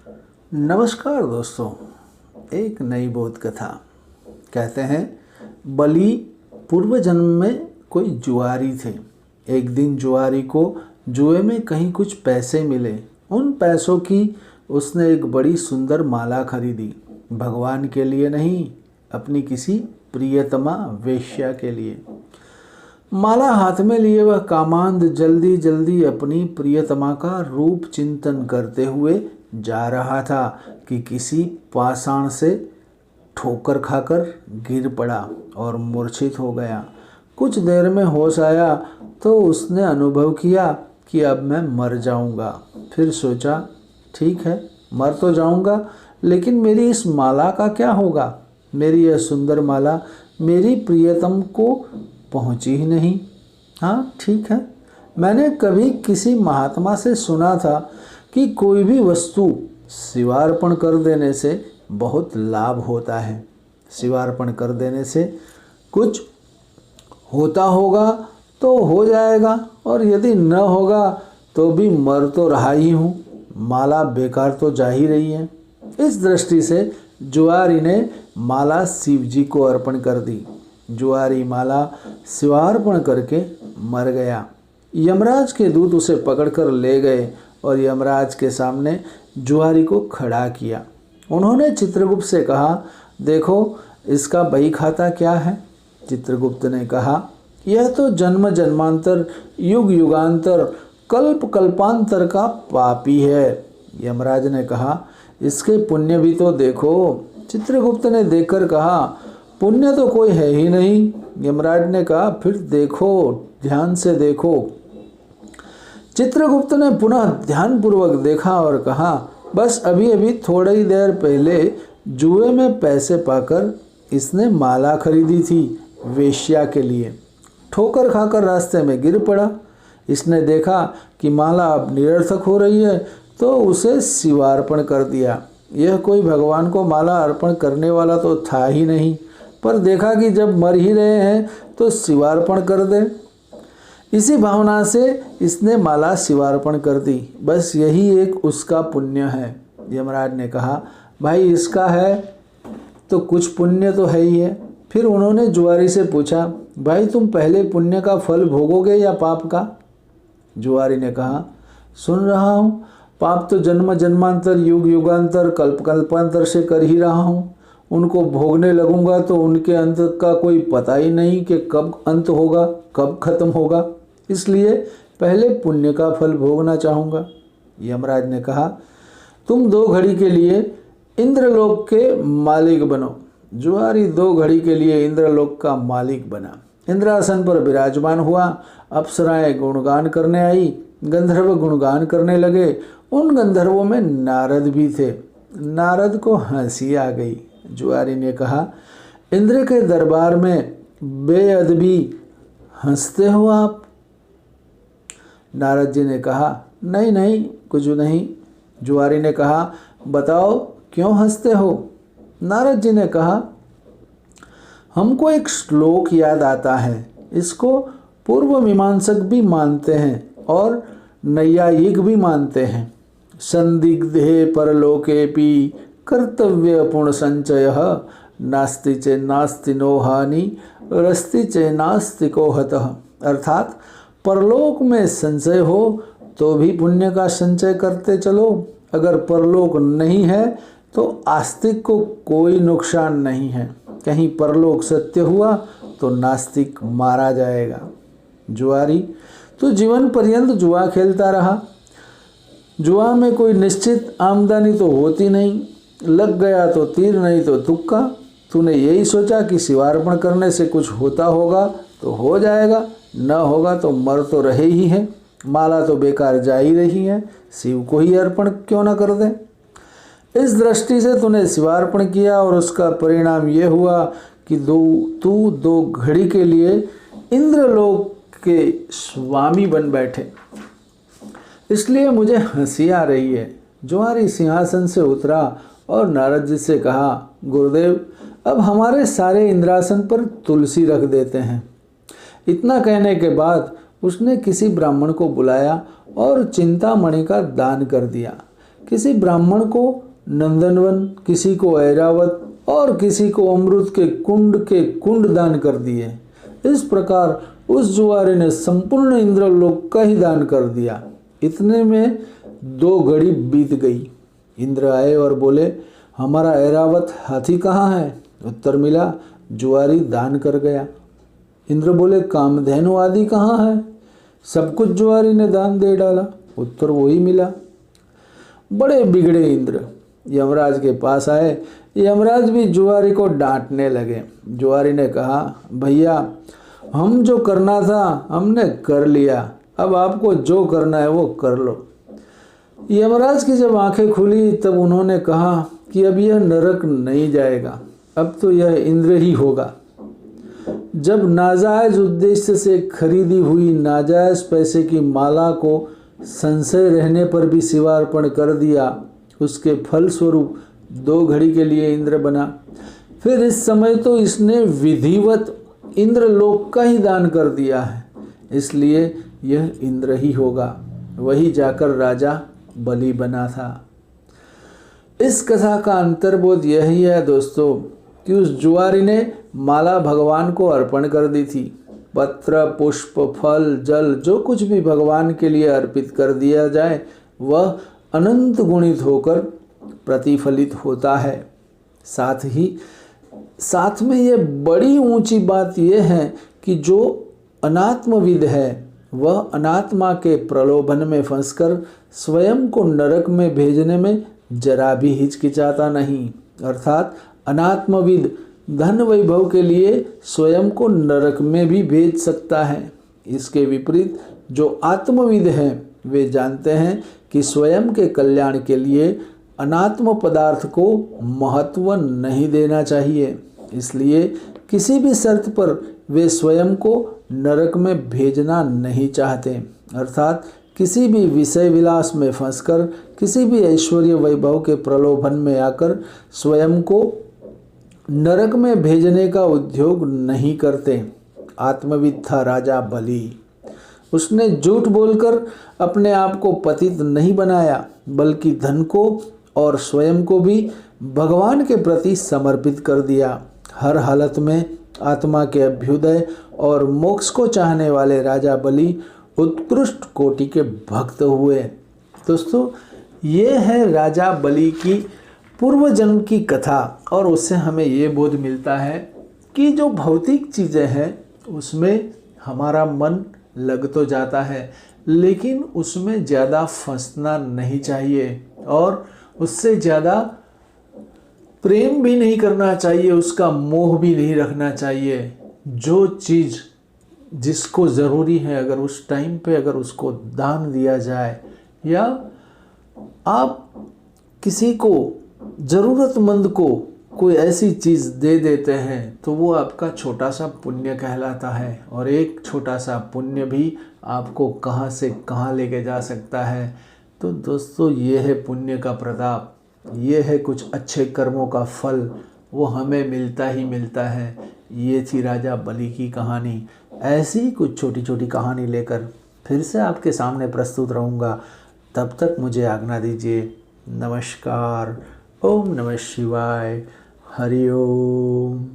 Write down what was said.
नमस्कार दोस्तों, एक नई बोध कथा। कहते हैं बलि पूर्व जन्म में कोई जुआरी थे। एक दिन जुआरी को जुए में कहीं कुछ पैसे मिले। उन पैसों की उसने एक बड़ी सुंदर माला खरीदी, भगवान के लिए नहीं, अपनी किसी प्रियतमा वेश्या के लिए। माला हाथ में लिए वह कामांध जल्दी जल्दी अपनी प्रियतमा का रूप चिंतन करते हुए जा रहा था कि किसी पाषाण से ठोकर खाकर गिर पड़ा और मूर्छित हो गया। कुछ देर में होश आया तो उसने अनुभव किया कि अब मैं मर जाऊंगा। फिर सोचा, ठीक है, मर तो जाऊंगा, लेकिन मेरी इस माला का क्या होगा? मेरी यह सुंदर माला मेरी प्रियतम को पहुंची ही नहीं। हाँ ठीक है, मैंने कभी किसी महात्मा से सुना था कि कोई भी वस्तु शिवार्पण कर देने से बहुत लाभ होता है। शिवार्पण कर देने से कुछ होता होगा तो हो जाएगा, और यदि न होगा तो भी मर तो रहा ही हूँ, माला बेकार तो जा ही रही है। इस दृष्टि से जुआरी ने माला शिव जी को अर्पण कर दी। जुआरी माला शिवार्पण करके मर गया। यमराज के दूत उसे पकड़कर ले गए और यमराज के सामने जुआरी को खड़ा किया। उन्होंने चित्रगुप्त से कहा, देखो इसका बही खाता क्या है? चित्रगुप्त ने कहा, यह तो जन्म जन्मांतर युग युगांतर कल्प कल्पांतर का पापी है। यमराज ने कहा, इसके पुण्य भी तो देखो। चित्रगुप्त ने देखकर कहा, पुण्य तो कोई है ही नहीं। यमराज ने कहा, फिर देखो, ध्यान से देखो। चित्रगुप्त ने पुनः ध्यानपूर्वक देखा और कहा, बस अभी अभी थोड़ी देर पहले जुए में पैसे पाकर इसने माला खरीदी थी वेश्या के लिए। ठोकर खाकर रास्ते में गिर पड़ा। इसने देखा कि माला अब निरर्थक हो रही है तो उसे शिवार्पण कर दिया। यह कोई भगवान को माला अर्पण करने वाला तो था ही नहीं, पर देखा कि जब मर ही रहे हैं तो शिवार्पण कर दे। इसी भावना से इसने माला शिवार्पण कर दी। बस यही एक उसका पुण्य है। यमराज ने कहा, भाई इसका है तो कुछ पुण्य तो है ही है। फिर उन्होंने जुआरी से पूछा, भाई तुम पहले पुण्य का फल भोगोगे या पाप का? जुआरी ने कहा, सुन रहा हूँ, पाप तो जन्म जन्मांतर युग युगांतर कल्प कल्पांतर से कर ही रहा हूँ। उनको भोगने लगूंगा तो उनके अंत का कोई पता ही नहीं कि कब अंत होगा, कब खत्म होगा। इसलिए पहले पुण्य का फल भोगना चाहूँगा। यमराज ने कहा, तुम 2 घड़ी के लिए इंद्रलोक के मालिक बनो। जुआरी 2 घड़ी के लिए इंद्रलोक का मालिक बना। इंद्रासन पर विराजमान हुआ। अप्सराएं गुणगान करने आई। गंधर्व गुणगान करने लगे। उन गंधर्वों में नारद भी थे। नारद को हंसी आ गई। जुआरी ने कहा, इंद्र के दरबार में बेअदबी हंसते हो आप? नारद जी ने कहा, नहीं नहीं, कुछ नहीं। जुआरी ने कहा, बताओ क्यों हंसते हो? नारद जी ने कहा, हमको एक श्लोक याद आता है। इसको पूर्व मीमांसक भी मानते हैं और नैयायिक भी मानते हैं। संदिग्धे परलोकेपि कर्तव्य पुण्य संचय नास्ति चे नास्ति नो हानि रस्ति चे नास्ति को हतः। अर्थात परलोक में संचय हो तो भी पुण्य का संचय करते चलो। अगर परलोक नहीं है तो आस्तिक को कोई नुकसान नहीं है। कहीं परलोक सत्य हुआ तो नास्तिक मारा जाएगा। जुआरी तो जीवन पर्यंत जुआ खेलता रहा। जुआ में कोई निश्चित आमदनी तो होती नहीं। लग गया तो तीर, नहीं तो तुक्का। तूने यही सोचा कि शिवार्पण करने से कुछ होता होगा तो हो जाएगा, न होगा तो मर तो रहे ही है। माला तो बेकार जा ही रही है, शिव को ही अर्पण क्यों न कर दे। इस दृष्टि से तूने शिवार्पण किया और उसका परिणाम ये हुआ कि तू 2 घड़ी के लिए इंद्रलोक के स्वामी बन बैठे। इसलिए मुझे हंसी आ रही है। जुआरी सिंहासन से उतरा और नारद जी से कहा, गुरुदेव अब हमारे सारे इंद्रासन पर तुलसी रख देते हैं। इतना कहने के बाद उसने किसी ब्राह्मण को बुलाया और चिंतामणि का दान कर दिया। किसी ब्राह्मण को नंदनवन, किसी को ऐरावत और किसी को अमृत के कुंड दान कर दिए। इस प्रकार उस जुआरी ने संपूर्ण इंद्रलोक का ही दान कर दिया। इतने में 2 घड़ी बीत गई। इंद्र आए और बोले, हमारा ऐरावत हाथी कहाँ है? उत्तर मिला, जुआरी दान कर गया। इंद्र बोले, कामधेनु आदि कहाँ है? सब कुछ जुआरी ने दान दे डाला। उत्तर वही मिला। बड़े बिगड़े इंद्र यमराज के पास आए। यमराज भी जुआरी को डांटने लगे। जुआरी ने कहा, भैया हम जो करना था हमने कर लिया, अब आपको जो करना है वो कर लो। यमराज की जब आंखें खुली तब उन्होंने कहा कि अब यह नरक नहीं जाएगा, अब तो यह इंद्र ही होगा। जब नाजायज उद्देश्य से खरीदी हुई नाजायज पैसे की माला को संशय रहने पर भी शिवार्पण कर दिया, उसके फलस्वरूप 2 घड़ी के लिए इंद्र बना। फिर इस समय तो इसने विधिवत इंद्रलोक का ही दान कर दिया है, इसलिए यह इंद्र ही होगा। वही जाकर राजा बलि बना था। इस कथा का अंतर्बोध यही है दोस्तों कि उस जुआरी ने माला भगवान को अर्पण कर दी थी। पत्र, पुष्प, फल, जल जो कुछ भी भगवान के लिए अर्पित कर दिया जाए वह अनंत गुणित होकर प्रतिफलित होता है। साथ में ये बड़ी ऊंची बात यह है कि जो अनात्मविद है वह अनात्मा के प्रलोभन में फंसकर स्वयं को नरक में भेजने में जरा भी हिचकिचाता नहीं। अर्थात अनात्मविद धन वैभव के लिए स्वयं को नरक में भी भेज सकता है। इसके विपरीत जो आत्मविद हैं वे जानते हैं कि स्वयं के कल्याण के लिए अनात्म पदार्थ को महत्व नहीं देना चाहिए, इसलिए किसी भी शर्त पर वे स्वयं को नरक में भेजना नहीं चाहते। अर्थात किसी भी विषय विलास में फंसकर, किसी भी ऐश्वर्य वैभव के प्रलोभन में आकर स्वयं को नरक में भेजने का उद्योग नहीं करते। आत्मविद था राजा बलि। उसने झूठ बोलकर अपने आप को पतित नहीं बनाया, बल्कि धन को और स्वयं को भी भगवान के प्रति समर्पित कर दिया। हर हालत में आत्मा के अभ्युदय और मोक्ष को चाहने वाले राजा बलि उत्कृष्ट कोटि के भक्त हुए। दोस्तों, ये है राजा बलि की पूर्व जन्म की कथा और उससे हमें ये बोध मिलता है कि जो भौतिक चीज़ें हैं उसमें हमारा मन लग तो जाता है, लेकिन उसमें ज़्यादा फंसना नहीं चाहिए और उससे ज़्यादा प्रेम भी नहीं करना चाहिए, उसका मोह भी नहीं रखना चाहिए। जो चीज़ जिसको ज़रूरी है अगर उस टाइम पे अगर उसको दान दिया जाए, या आप किसी को ज़रूरतमंद को कोई ऐसी चीज़ दे देते हैं तो वो आपका छोटा सा पुण्य कहलाता है। और एक छोटा सा पुण्य भी आपको कहाँ से कहाँ लेके जा सकता है। तो दोस्तों, ये है पुण्य का प्रताप, ये है कुछ अच्छे कर्मों का फल, वो हमें मिलता ही मिलता है। ये थी राजा बलि की कहानी। ऐसी कुछ छोटी छोटी कहानी लेकर फिर से आपके सामने प्रस्तुत रहूँगा। तब तक मुझे आज्ञा दीजिए। नमस्कार। ओम नमः शिवाय। हरि ओम।